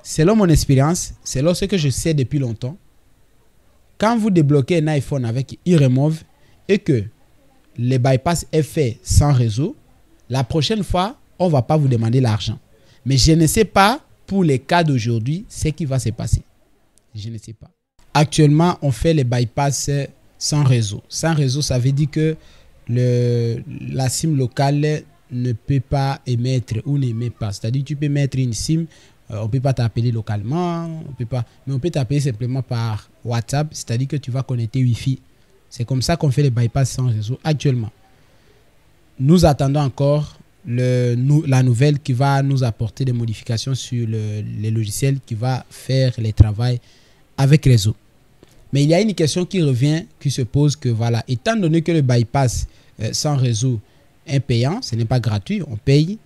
selon mon expérience, selon ce que je sais depuis longtemps, quand vous débloquez un iPhone avec eRemove et que le bypass est fait sans réseau, la prochaine fois, on ne va pas vous demander l'argent. Mais je ne sais pas pour les cas d'aujourd'hui ce qui va se passer. Je ne sais pas. Actuellement, on fait les bypass sans réseau. Sans réseau, ça veut dire que la SIM locale ne peut pas émettre ou n'émet pas. C'est-à-dire que tu peux mettre une SIM, on ne peut pas t'appeler localement, mais on peut t'appeler simplement par WhatsApp, c'est-à-dire que tu vas connecter Wi-Fi. C'est comme ça qu'on fait les bypass sans réseau actuellement. Nous attendons encore la nouvelle qui va nous apporter des modifications sur les logiciels qui va faire les travaux avec réseau. Mais il y a une question qui revient, qui se pose que voilà, étant donné que le bypass sans réseau est payant, ce n'est pas gratuit, on paye.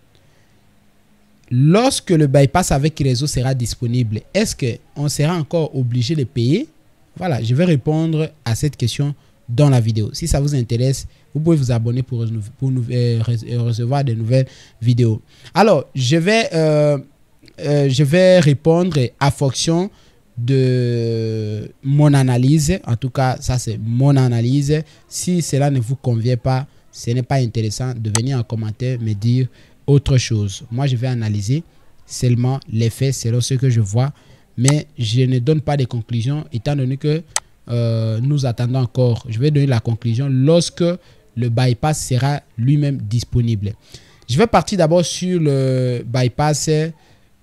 Lorsque le bypass avec réseau sera disponible, est-ce qu'on sera encore obligé de payer? Voilà, je vais répondre à cette question dans la vidéo. Si ça vous intéresse, vous pouvez vous abonner pour recevoir de nouvelles vidéos. Alors, je vais répondre à fonction de mon analyse. En tout cas, ça c'est mon analyse. Si cela ne vous convient pas, ce n'est pas intéressant de venir en commentaire me dire autre chose. Moi, je vais analyser seulement les faits selon ce que je vois, mais je ne donne pas de conclusion étant donné que nous attendons encore. Je vais donner la conclusion lorsque le bypass sera lui-même disponible. Je vais partir d'abord sur le bypass,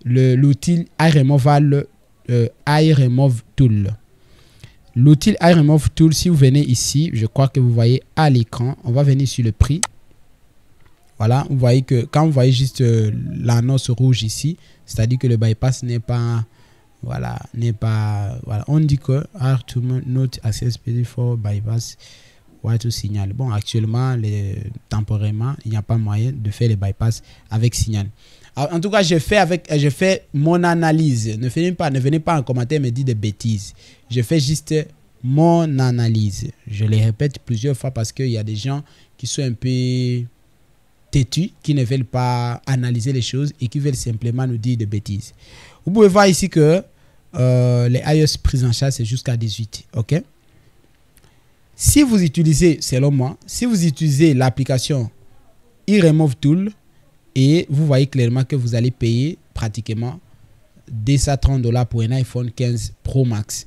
l'outil iRemove Tool. L'outil iRemove Tool, si vous venez ici, je crois que vous voyez à l'écran, on va venir sur le prix. Voilà, vous voyez que quand vous voyez juste l'annonce rouge ici, c'est-à-dire que le bypass n'est pas, voilà, on dit que not accessible for bypass to signal. Bon, actuellement, temporairement, il n'y a pas moyen de faire les bypass avec signal. Alors, en tout cas, je fais mon analyse. Ne venez pas en commentaire me dire des bêtises. Je fais juste mon analyse. Je les répète plusieurs fois parce qu'il y a des gens qui sont un peu têtus, qui ne veulent pas analyser les choses et qui veulent simplement nous dire des bêtises. Vous pouvez voir ici que les iOS prise en charge, c'est jusqu'à 18. OK? Si vous utilisez, selon moi, si vous utilisez l'application iRemove Tool, et vous voyez clairement que vous allez payer pratiquement $230 pour un iPhone 15 Pro Max.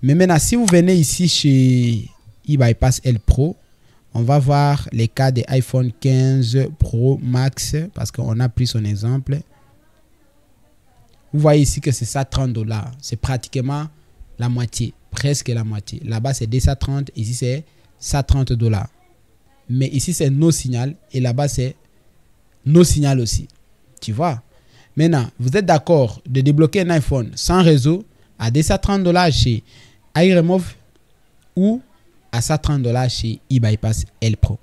Mais maintenant, si vous venez ici chez eBypass L Pro, on va voir les cas des iPhone 15 Pro Max parce qu'on a pris son exemple. Vous voyez ici que c'est ça $30. C'est pratiquement la moitié, presque la moitié. Là-bas, c'est $230, ici, c'est $130. Mais ici, c'est no signal et là-bas, c'est no signal aussi. Tu vois? Maintenant, vous êtes d'accord de débloquer un iPhone sans réseau à $230 chez iRemove ou à $130 chez eBypass L Pro.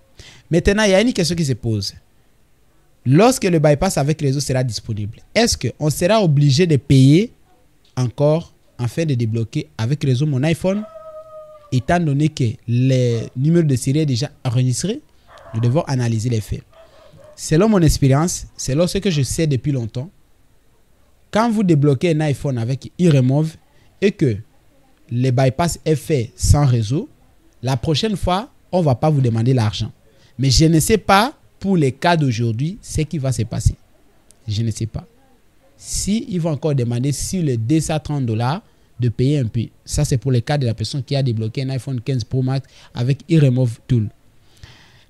Maintenant, il y a une question qui se pose. Lorsque le bypass avec réseau sera disponible, est-ce qu'on sera obligé de payer encore afin de débloquer avec réseau mon iPhone? Étant donné que le numéro de série est déjà enregistré, nous devons analyser les faits. Selon mon expérience, selon ce que je sais depuis longtemps, quand vous débloquez un iPhone avec eRemove et que le bypass est fait sans réseau, la prochaine fois, on ne va pas vous demander l'argent. Mais je ne sais pas pour les cas d'aujourd'hui ce qui va se passer. Je ne sais pas. Si ils vont encore demander sur les $230 de payer un peu. Ça, c'est pour le cas de la personne qui a débloqué un iPhone 15 Pro Max avec eRemove Tool.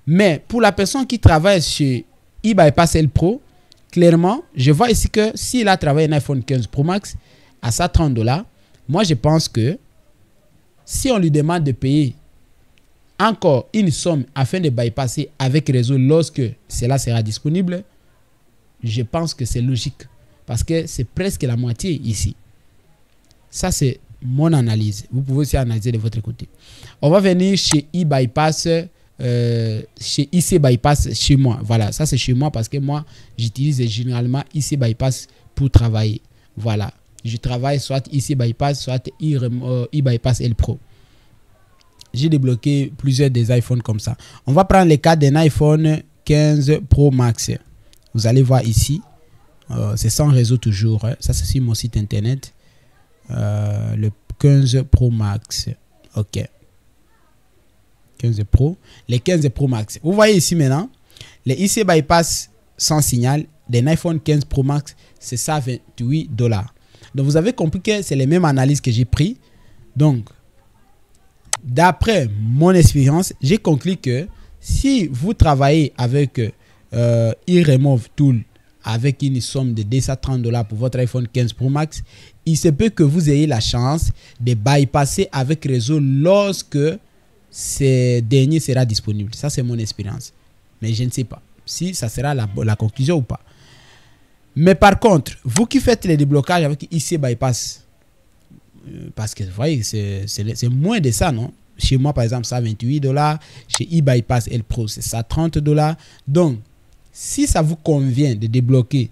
Mais pour la personne qui travaille chez eBypass L Pro, clairement, je vois ici que s'il a travaillé un iPhone 15 Pro Max à $130, moi, je pense que si on lui demande de payer encore une somme afin de bypasser avec réseau lorsque cela sera disponible, je pense que c'est logique parce que c'est presque la moitié ici. Ça, c'est mon analyse. Vous pouvez aussi analyser de votre côté. On va venir chez eBypass, chez IC Bypass chez moi. Voilà, ça c'est chez moi parce que moi, j'utilise généralement IC Bypass pour travailler. Voilà, je travaille soit IC Bypass, soit eBypass L Pro. J'ai débloqué plusieurs des iPhones comme ça. On va prendre le cas d'un iPhone 15 Pro Max. Vous allez voir ici. C'est sans réseau toujours. Hein. Ça, c'est sur mon site internet. Le 15 Pro Max. OK. 15 Pro. Les 15 Pro Max. Vous voyez ici maintenant, les IC Bypass sans signal d'un iPhone 15 Pro Max, c'est ça, $28. Donc, vous avez compris que c'est les mêmes analyses que j'ai pris. Donc, d'après mon expérience, j'ai conclu que si vous travaillez avec eRemove Tool avec une somme de $230 pour votre iPhone 15 Pro Max, il se peut que vous ayez la chance de bypasser avec réseau lorsque ce dernier sera disponible. Ça, c'est mon expérience. Mais je ne sais pas si ça sera la conclusion ou pas. Mais par contre, vous qui faites les déblocages avec IC Bypass, parce que vous voyez, c'est moins de ça, non? Chez moi, par exemple, ça $28. Chez eBypass L Pro, c'est ça $30. Donc, si ça vous convient de débloquer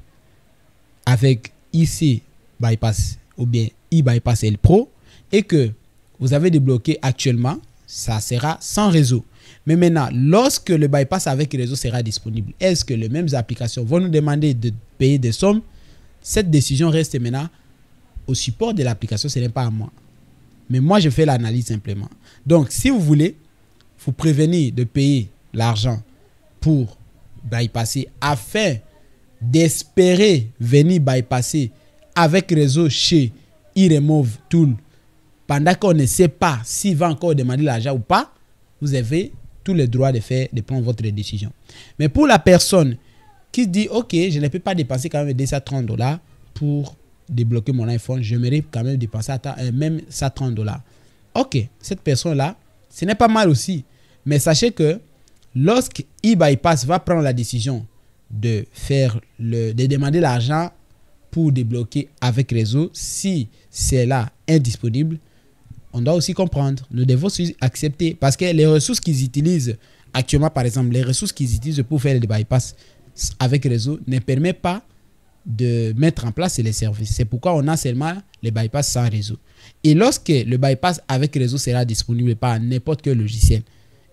avec IC Bypass ou bien eBypass L Pro et que vous avez débloqué actuellement, ça sera sans réseau. Mais maintenant, lorsque le bypass avec réseau sera disponible, est-ce que les mêmes applications vont nous demander de payer des sommes? Cette décision reste maintenant au support de l'application, ce n'est pas à moi. Mais moi, je fais l'analyse simplement. Donc, si vous voulez vous prévenir de payer l'argent pour bypasser afin d'espérer venir bypasser avec réseau chez eRemove Tool pendant qu'on ne sait pas s'il va encore demander l'argent ou pas, vous avez tout le droit de prendre votre décision. Mais pour la personne qui dit, OK, je ne peux pas dépenser quand même $230 pour débloquer mon iPhone, j'aimerais quand même dépenser même ça $30. OK, cette personne-là, ce n'est pas mal aussi. Mais sachez que lorsque eBypass va prendre la décision de demander l'argent pour débloquer avec réseau, si c'est là indisponible, on doit aussi comprendre. Nous devons aussi accepter parce que les ressources qu'ils utilisent actuellement, par exemple, les ressources qu'ils utilisent pour faire les bypass avec réseau ne permettent pas de mettre en place les services. C'est pourquoi on a seulement les bypass sans réseau. Et lorsque le bypass avec réseau sera disponible par n'importe quel logiciel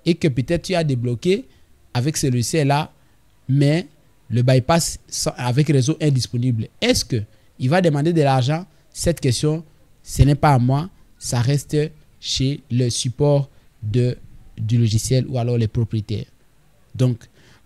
et que peut-être tu as débloqué avec ce logiciel-là, mais le bypass avec réseau est disponible, est-ce qu'il va demander de l'argent? Cette question, ce n'est pas à moi. Ça reste chez le support du logiciel ou alors les propriétaires. Donc,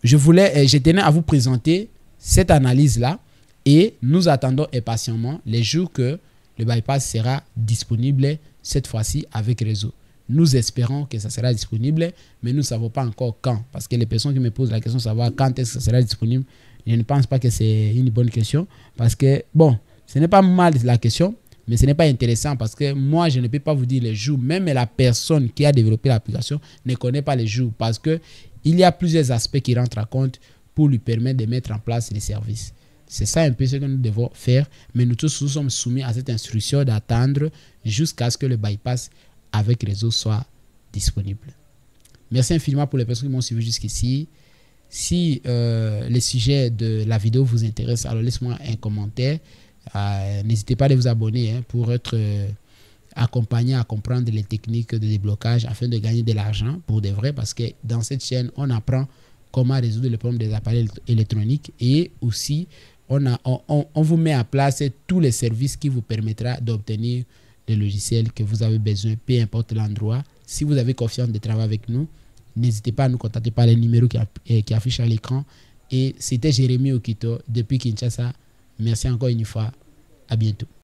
je tenais à vous présenter cette analyse-là et nous attendons impatiemment les jours que le bypass sera disponible cette fois-ci avec réseau. Nous espérons que ça sera disponible, mais nous ne savons pas encore quand. Parce que les personnes qui me posent la question de savoir quand est-ce que ça sera disponible, je ne pense pas que c'est une bonne question. Parce que, bon, ce n'est pas mal la question, mais ce n'est pas intéressant parce que moi, je ne peux pas vous dire les jours. Même la personne qui a développé l'application ne connaît pas les jours parce qu'il y a plusieurs aspects qui rentrent en compte pour lui permettre de mettre en place les services. C'est ça un peu ce que nous devons faire. Mais nous tous nous sommes soumis à cette instruction d'attendre jusqu'à ce que le bypass avec réseau soit disponible. Merci infiniment pour les personnes qui m'ont suivi jusqu'ici. Si le sujet de la vidéo vous intéresse, alors laissez-moi un commentaire. N'hésitez pas à vous abonner pour être accompagné à comprendre les techniques de déblocage afin de gagner de l'argent pour de vrai, parce que dans cette chaîne on apprend comment résoudre le problème des appareils électroniques et aussi on vous met en place tous les services qui vous permettra d'obtenir le logiciel que vous avez besoin, peu importe l'endroit. Si vous avez confiance de travailler avec nous, n'hésitez pas à nous contacter par les numéros qui affichent à l'écran. Et c'était Jérémy Okito depuis Kinshasa. Merci encore une fois. À bientôt.